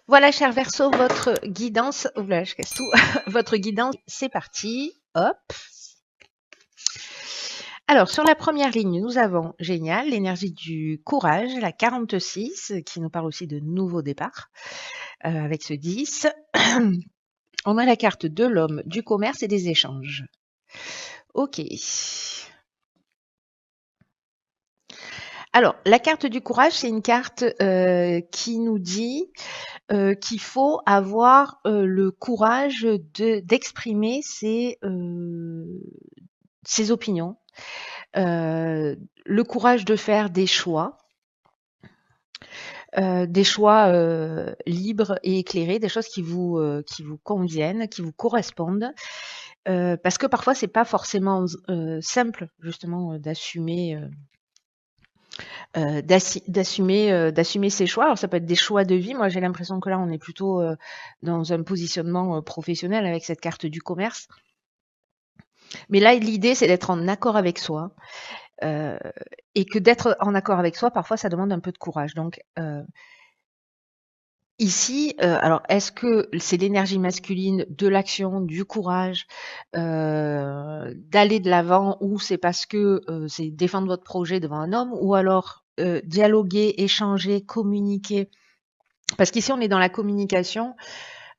Voilà, cher Verseau, votre guidance. Oula, je casse tout. Votre guidance, c'est parti. Hop. Alors, sur la première ligne, nous avons, génial, l'énergie du courage, la 46, qui nous parle aussi de nouveau départ, avec ce 10. On a la carte de l'homme, du commerce et des échanges. Ok. Alors, la carte du courage, c'est une carte qui nous dit qu'il faut avoir le courage d'exprimer ses opinions, le courage de faire des choix libres et éclairés, des choses qui vous conviennent, qui vous correspondent, parce que parfois c'est pas forcément simple justement d'assumer ses choix. Alors ça peut être des choix de vie. Moi j'ai l'impression que là on est plutôt dans un positionnement professionnel avec cette carte du commerce. Mais là l'idée c'est d'être en accord avec soi. Et que d'être en accord avec soi, parfois, ça demande un peu de courage. Donc, ici, alors, est-ce que c'est l'énergie masculine de l'action, du courage, d'aller de l'avant, ou c'est parce que c'est défendre votre projet devant un homme, ou alors dialoguer, échanger, communiquer. Parce qu'ici, on est dans la communication.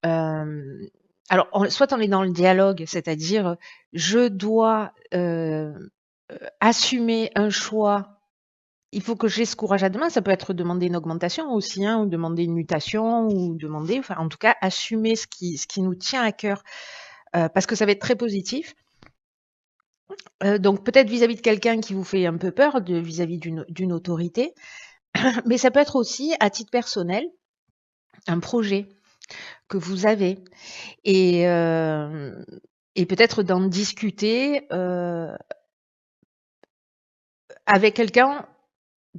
Alors, soit on est dans le dialogue, c'est-à-dire je dois assumer un choix. Il faut que j'ai ce courage à demain. Ça peut être demander une augmentation aussi, hein, ou demander une mutation, ou demander, enfin, en tout cas, assumer ce qui nous tient à cœur, parce que ça va être très positif. Donc peut-être vis-à-vis de quelqu'un qui vous fait un peu peur, vis-à-vis d'une autorité, mais ça peut être aussi à titre personnel, un projet que vous avez, et, euh, et peut-être d'en discuter avec quelqu'un.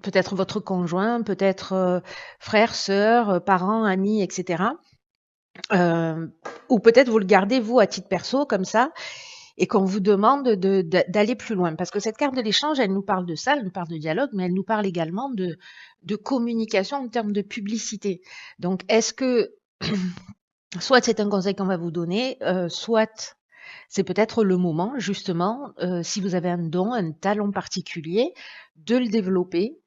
Peut-être votre conjoint, peut-être frère, sœur, parents, amis, etc. Ou peut-être vous le gardez, vous, à titre perso, comme ça, et qu'on vous demande d'aller plus loin. Parce que cette carte de l'échange, elle nous parle de ça, elle nous parle de dialogue, mais elle nous parle également de communication en termes de publicité. Donc, est-ce que, soit c'est un conseil qu'on va vous donner, soit c'est peut-être le moment, justement, si vous avez un don, un talent particulier, de le développer,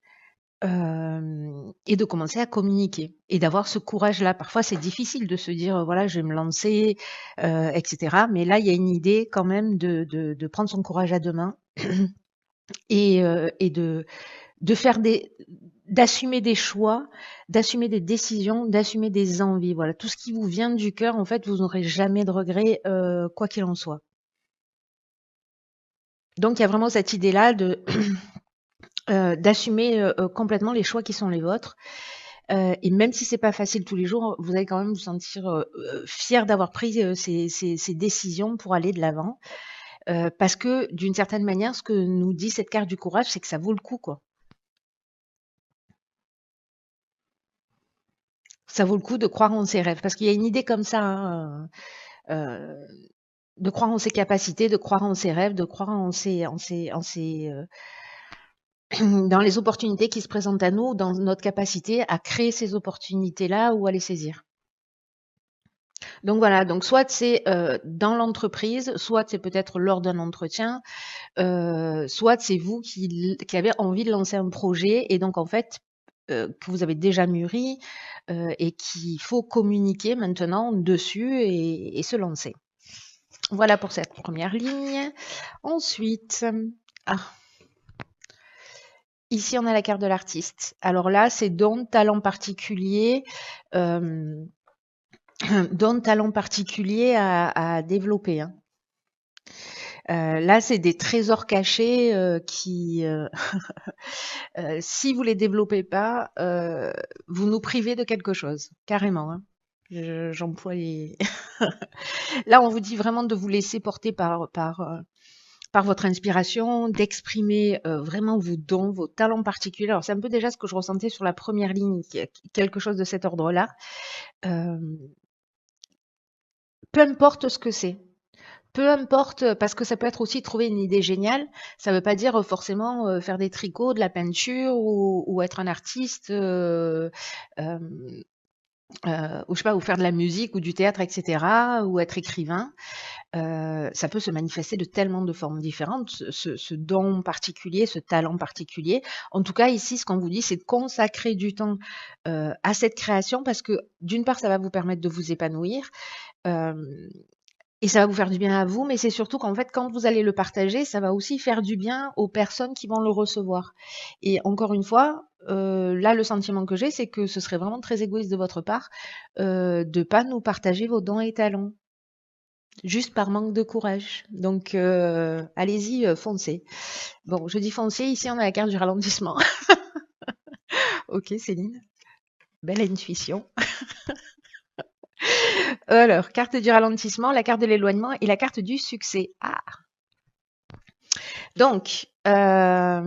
et de commencer à communiquer et d'avoir ce courage-là. Parfois, c'est difficile de se dire, voilà, je vais me lancer, etc. Mais là, il y a une idée quand même de prendre son courage à deux mains et de faire d'assumer des choix, d'assumer des décisions, d'assumer des envies. Voilà, tout ce qui vous vient du cœur, en fait, vous n'aurez jamais de regrets, quoi qu'il en soit. Donc, il y a vraiment cette idée-là d'assumer complètement les choix qui sont les vôtres. Et même si c'est pas facile tous les jours, vous allez quand même vous sentir fier d'avoir pris ces décisions pour aller de l'avant. Parce que d'une certaine manière, ce que nous dit cette carte du courage, c'est que ça vaut le coup, quoi. Ça vaut le coup de croire en ses rêves. Parce qu'il y a une idée comme ça, hein, de croire en ses capacités, de croire en ses rêves, de croire dans les opportunités qui se présentent à nous, dans notre capacité à créer ces opportunités-là ou à les saisir. Donc voilà, donc soit c'est dans l'entreprise, soit c'est peut-être lors d'un entretien, soit c'est vous qui avez envie de lancer un projet et donc en fait, que vous avez déjà mûri, et qu'il faut communiquer maintenant dessus et se lancer. Voilà pour cette première ligne. Ensuite, ah, ici on a la carte de l'artiste. Alors là, c'est don, talent particulier, don, talent particulier à développer, hein. Là, c'est des trésors cachés qui, si vous les développez pas, vous nous privez de quelque chose, carrément, hein. J'emploie les. Là, on vous dit vraiment de vous laisser porter par votre inspiration, d'exprimer vraiment vos dons, vos talents particuliers. Alors, c'est un peu déjà ce que je ressentais sur la première ligne, quelque chose de cet ordre-là. Euh, Peu importe ce que c'est. Peu importe, parce que ça peut être aussi trouver une idée géniale. Ça ne veut pas dire forcément faire des tricots, de la peinture ou être un artiste. ou je sais pas, ou faire de la musique ou du théâtre, etc., ou être écrivain. Ça peut se manifester de tellement de formes différentes, ce don particulier, ce talent particulier. En tout cas, ici, ce qu'on vous dit, c'est de consacrer du temps à cette création parce que d'une part, ça va vous permettre de vous épanouir. Et ça va vous faire du bien à vous, mais c'est surtout qu'en fait, quand vous allez le partager, ça va aussi faire du bien aux personnes qui vont le recevoir. Et encore une fois, là, le sentiment que j'ai, c'est que ce serait vraiment très égoïste de votre part de pas nous partager vos dons et talents, juste par manque de courage. Donc, allez-y, foncez. Bon, je dis foncez, ici on a la carte du ralentissement. Ok, Céline, belle intuition. Alors, carte du ralentissement, la carte de l'éloignement et la carte du succès. Ah, donc, la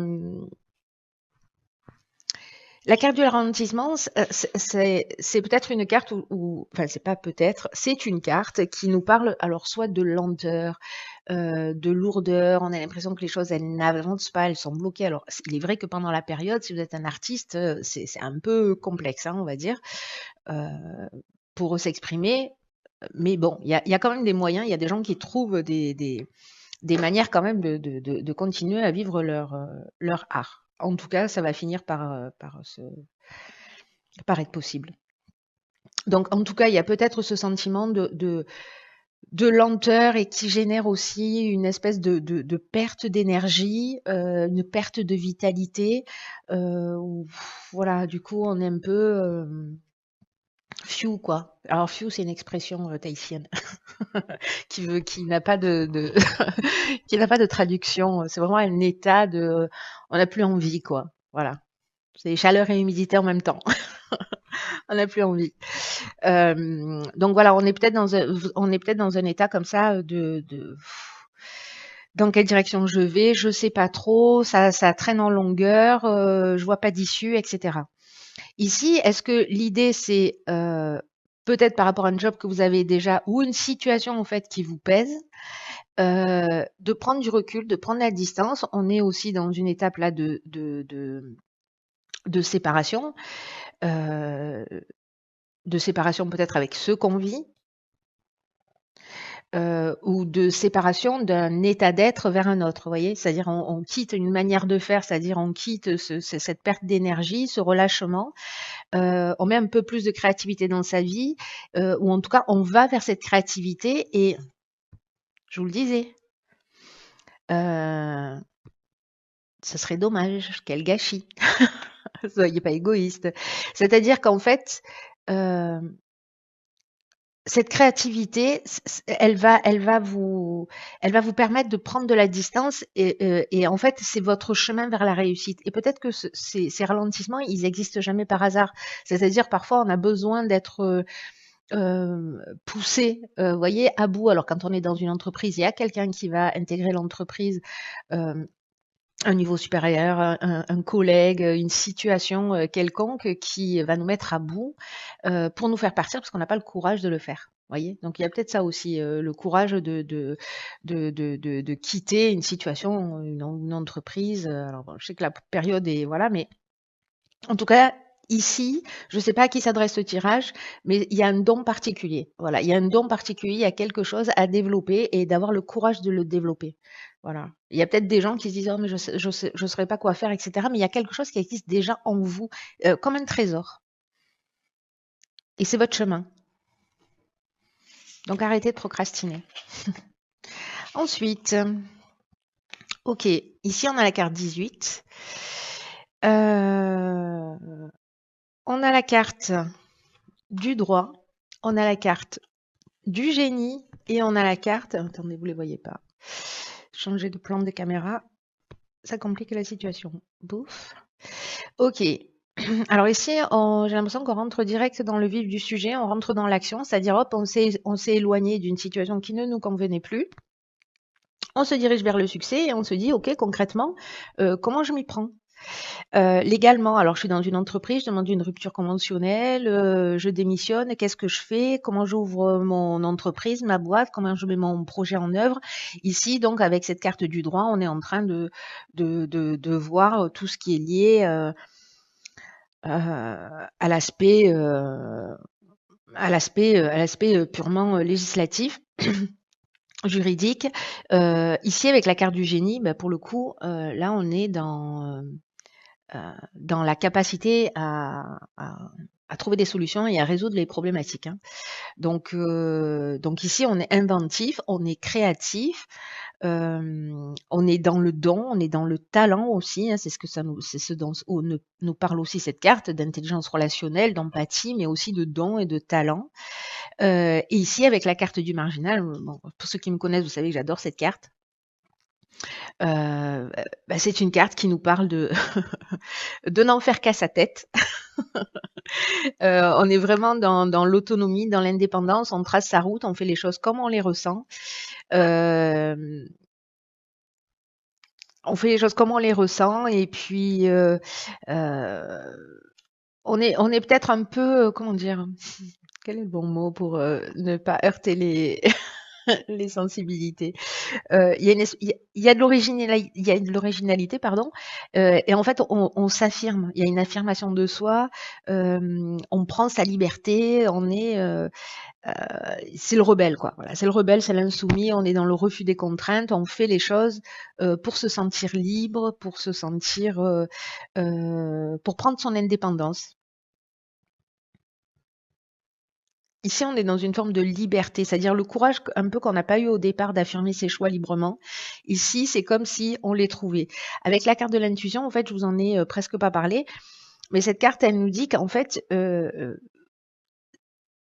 carte du ralentissement, c'est peut-être une carte enfin c'est pas peut-être, c'est une carte qui nous parle alors soit de lenteur, de lourdeur, on a l'impression que les choses elles n'avancent pas, elles sont bloquées. Alors il est vrai que pendant la période, si vous êtes un artiste, c'est un peu complexe, hein, on va dire, pour s'exprimer. Mais bon, il y a quand même des moyens, il y a des gens qui trouvent des manières quand même de continuer à vivre leur art. En tout cas, ça va finir par être possible. Donc, en tout cas, il y a peut-être ce sentiment de lenteur et qui génère aussi une espèce de perte d'énergie, une perte de vitalité. Où, voilà, du coup, on est un peu few, quoi. Alors, few, c'est une expression tahitienne qui n'a pas qui n'a pas de traduction. C'est vraiment un état de, on n'a plus envie, quoi. Voilà. C'est chaleur et humidité en même temps. On n'a plus envie. Donc voilà, on est peut-être dans un état comme ça dans quelle direction je vais, je sais pas trop, ça traîne en longueur, je vois pas d'issue, etc. Ici, est-ce que l'idée c'est peut-être par rapport à un job que vous avez déjà ou une situation en fait qui vous pèse, de prendre du recul, de prendre la distance. On est aussi dans une étape là de séparation, peut-être avec ceux qu'on vit, ou de séparation d'un état d'être vers un autre, vous voyez? C'est-à-dire on quitte une manière de faire, c'est-à-dire on quitte cette perte d'énergie, ce relâchement, on met un peu plus de créativité dans sa vie, ou en tout cas on va vers cette créativité et je vous le disais, ce serait dommage, quel gâchis. Soyez pas égoïste. C'est-à-dire qu'en fait, cette créativité, elle va vous permettre de prendre de la distance et en fait, c'est votre chemin vers la réussite. Et peut-être que ces ralentissements, ils existent jamais par hasard. C'est-à-dire, parfois, on a besoin d'être poussé, vous voyez, à bout. Alors, quand on est dans une entreprise, il y a quelqu'un qui va intégrer l'entreprise, un niveau supérieur, un collègue, une situation quelconque qui va nous mettre à bout pour nous faire partir parce qu'on n'a pas le courage de le faire. Voyez, donc il y a peut-être ça aussi, le courage de quitter une situation, une entreprise. Alors bon, je sais que la période est voilà, mais en tout cas ici, je ne sais pas à qui s'adresse ce tirage, mais il y a un don particulier. Voilà, il y a un don particulier, il y a quelque chose à développer et d'avoir le courage de le développer. Voilà. Il y a peut-être des gens qui se disent: «Oh mais je saurais pas quoi faire» et cetera, mais il y a quelque chose qui existe déjà en vous, comme un trésor et c'est votre chemin. Donc arrêtez de procrastiner. Ensuite, OK, ici on a la carte 18. On a la carte du droit, on a la carte du génie et on a la carte, attendez, vous les voyez pas. Changer de plan de caméra, ça complique la situation. Bouf. OK. Alors ici, j'ai l'impression qu'on rentre direct dans le vif du sujet, on rentre dans l'action, c'est-à-dire hop, on s'est éloigné d'une situation qui ne nous convenait plus. On se dirige vers le succès et on se dit: «OK, concrètement, comment je m'y prends?» Légalement, alors je suis dans une entreprise, je demande une rupture conventionnelle, je démissionne, qu'est-ce que je fais? Comment j'ouvre mon entreprise, ma boîte? Comment je mets mon projet en œuvre? Ici, donc, avec cette carte du droit, on est en train de voir tout ce qui est lié à l'aspect à l'aspect purement législatif, juridique. Ici, avec la carte du génie, bah, pour le coup, là, on est dans la capacité à trouver des solutions et à résoudre les problématiques, hein. Donc ici, on est inventif, on est créatif, on est dans le don, on est dans le talent aussi, hein. C'est ce dont nous parle aussi cette carte d'intelligence relationnelle, d'empathie, mais aussi de don et de talent. Et ici, avec la carte du marginal, bon, pour ceux qui me connaissent, vous savez que j'adore cette carte. Bah, c'est une carte qui nous parle de de n'en faire qu'à sa tête. On est vraiment dans l'autonomie, dans l'indépendance, on trace sa route, on fait les choses comme on les ressent. On fait les choses comme on les ressent et puis on est peut-être un peu, comment dire? Quel est le bon mot pour ne pas heurter les les sensibilités? Il y a de l'originalité, pardon, et en fait, on s'affirme. Il y a une affirmation de soi, on prend sa liberté, c'est le rebelle, quoi. Voilà, c'est le rebelle, c'est l'insoumis, on est dans le refus des contraintes, on fait les choses, pour se sentir libre, pour prendre son indépendance. Ici, on est dans une forme de liberté, c'est-à-dire le courage un peu qu'on n'a pas eu au départ d'affirmer ses choix librement. Ici, c'est comme si on les trouvait. Avec la carte de l'intuition, en fait, je vous en ai presque pas parlé, mais cette carte, elle nous dit qu'en fait,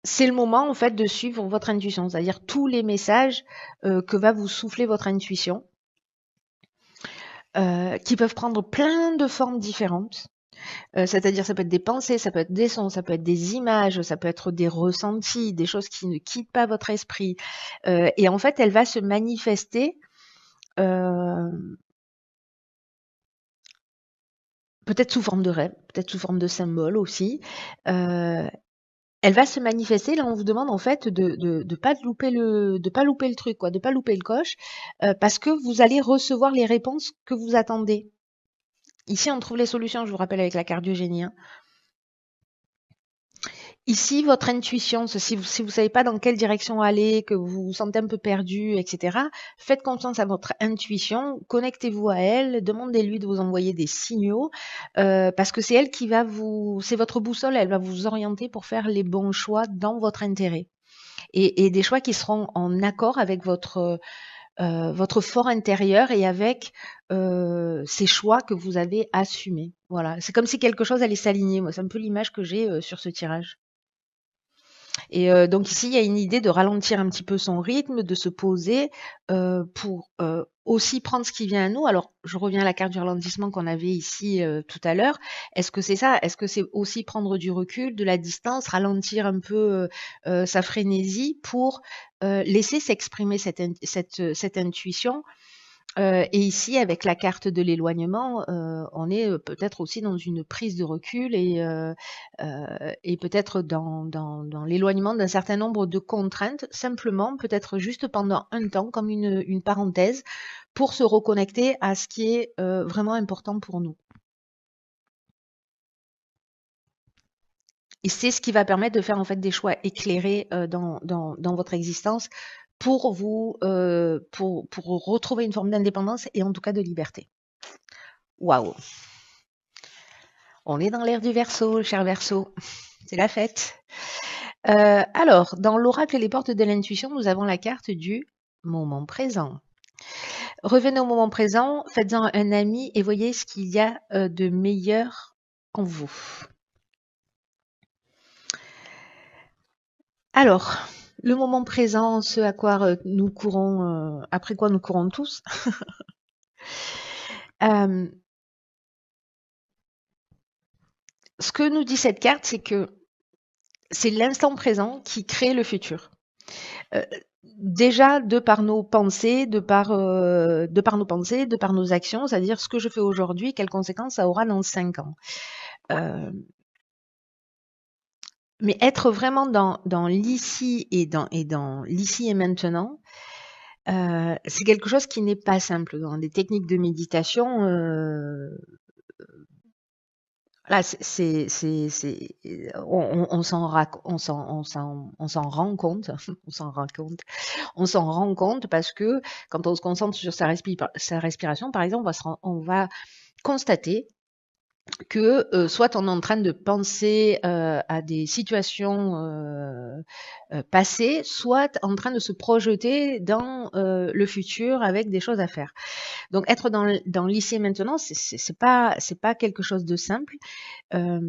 c'est le moment en fait de suivre votre intuition, c'est-à-dire tous les messages que va vous souffler votre intuition, qui peuvent prendre plein de formes différentes. C'est-à-dire, ça peut être des pensées, ça peut être des sons, ça peut être des images, ça peut être des ressentis, des choses qui ne quittent pas votre esprit. Et en fait, elle va se manifester euh, peut-être sous forme de rêve, peut-être sous forme de symbole aussi. Euh, Elle va se manifester. Là, on vous demande en fait de pas louper le truc, quoi, de pas louper le coche, parce que vous allez recevoir les réponses que vous attendez. Ici, on trouve les solutions. Je vous rappelle avec la carte du génie, hein. Ici, votre intuition, si vous savez pas dans quelle direction aller, que vous vous sentez un peu perdu, etc., faites confiance à votre intuition, connectez-vous à elle, demandez-lui de vous envoyer des signaux, parce que c'est elle c'est votre boussole, elle va vous orienter pour faire les bons choix dans votre intérêt. Et des choix qui seront en accord avec votre fort intérieur et avec ces choix que vous avez assumés. Voilà, c'est comme si quelque chose allait s'aligner. Moi, c'est un peu l'image que j'ai sur ce tirage. Et donc ici, il y a une idée de ralentir un petit peu son rythme, de se poser pour aussi prendre ce qui vient à nous. Alors, je reviens à la carte du ralentissement qu'on avait ici tout à l'heure. Est-ce que c'est ça? Est-ce que c'est aussi prendre du recul, de la distance, ralentir un peu sa frénésie pour laisser s'exprimer cette intuition? Et ici, avec la carte de l'éloignement, on est peut-être aussi dans une prise de recul et peut-être dans l'éloignement d'un certain nombre de contraintes, simplement peut-être juste pendant un temps, comme une parenthèse, pour se reconnecter à ce qui est vraiment important pour nous. Et c'est ce qui va permettre de faire en fait des choix éclairés dans votre existence pour retrouver une forme d'indépendance et en tout cas de liberté. Waouh! On est dans l'ère du Verseau, cher Verseau. C'est la fête. Alors, dans l'oracle et les portes de l'intuition, nous avons la carte du moment présent. Revenez au moment présent, faites-en un ami et voyez ce qu'il y a de meilleur en vous. Alors, le moment présent, ce à quoi nous courons, après quoi nous courons tous. Ce que nous dit cette carte, c'est que c'est l'instant présent qui crée le futur. Déjà de par nos pensées, de par nos actions, c'est-à-dire ce que je fais aujourd'hui, quelles conséquences ça aura dans 5 ans. Mais être vraiment dans l'ici et dans l'ici et maintenant, c'est quelque chose qui n'est pas simple. Dans des techniques de méditation, Là, on s'en rend compte, on s'en rend compte, on s'en rend compte parce que quand on se concentre sur sa respiration, par exemple, on va constater que soit on est en train de penser à des situations passées, soit en train de se projeter dans le futur avec des choses à faire. Donc être dans l'ici et maintenant, c'est pas quelque chose de simple, euh,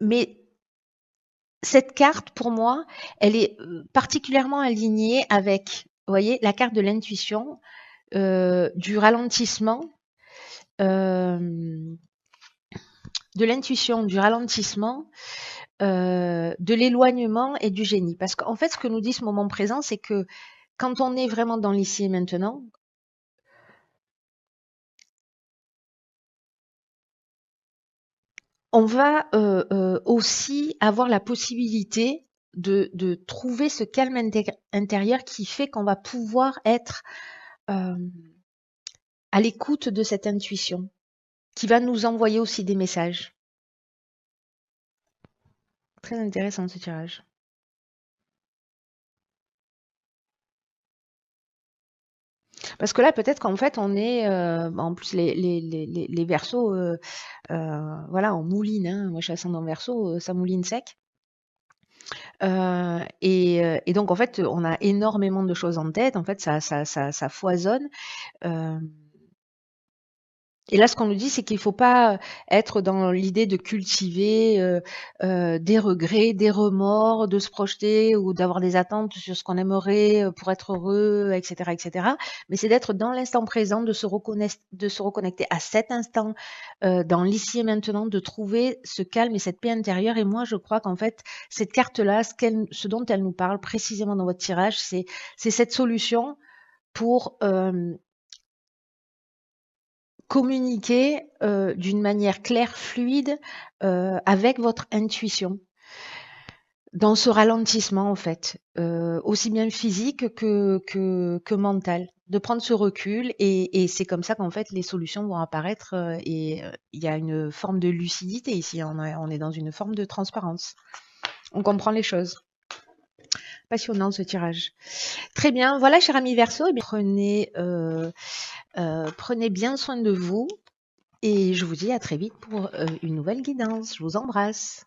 mais cette carte pour moi, elle est particulièrement alignée avec, vous voyez, la carte de l'intuition, du ralentissement. De l'intuition, du ralentissement, de l'éloignement et du génie. Parce qu'en fait, ce que nous dit ce moment présent, c'est que quand on est vraiment dans l'ici et maintenant, on va aussi avoir la possibilité de trouver ce calme intérieur qui fait qu'on va pouvoir être euh, à l'écoute de cette intuition, qui va nous envoyer aussi des messages. Très intéressant ce tirage. Parce que là, peut-être qu'en fait, on est, en plus, les versos, voilà, on mouline. Hein. Moi, je suis ascendant verso, ça mouline sec. Et donc, en fait, on a énormément de choses en tête. En fait, ça foisonne. Euh, Et là, ce qu'on nous dit, c'est qu'il ne faut pas être dans l'idée de cultiver des regrets, des remords, de se projeter ou d'avoir des attentes sur ce qu'on aimerait pour être heureux, etc., etc. Mais c'est d'être dans l'instant présent, de se reconnecter à cet instant, dans l'ici et maintenant, de trouver ce calme et cette paix intérieure. Et moi, je crois qu'en fait, cette carte-là, ce dont elle nous parle précisément dans votre tirage, c'est cette solution pour communiquer d'une manière claire, fluide, avec votre intuition. Dans ce ralentissement, en fait, aussi bien physique que mental. De prendre ce recul et c'est comme ça qu'en fait les solutions vont apparaître et il y a une forme de lucidité ici. On est dans une forme de transparence. On comprend les choses. Passionnant ce tirage. Très bien. Voilà, cher ami Verseau, eh bien, prenez bien soin de vous. Et je vous dis à très vite pour une nouvelle guidance. Je vous embrasse.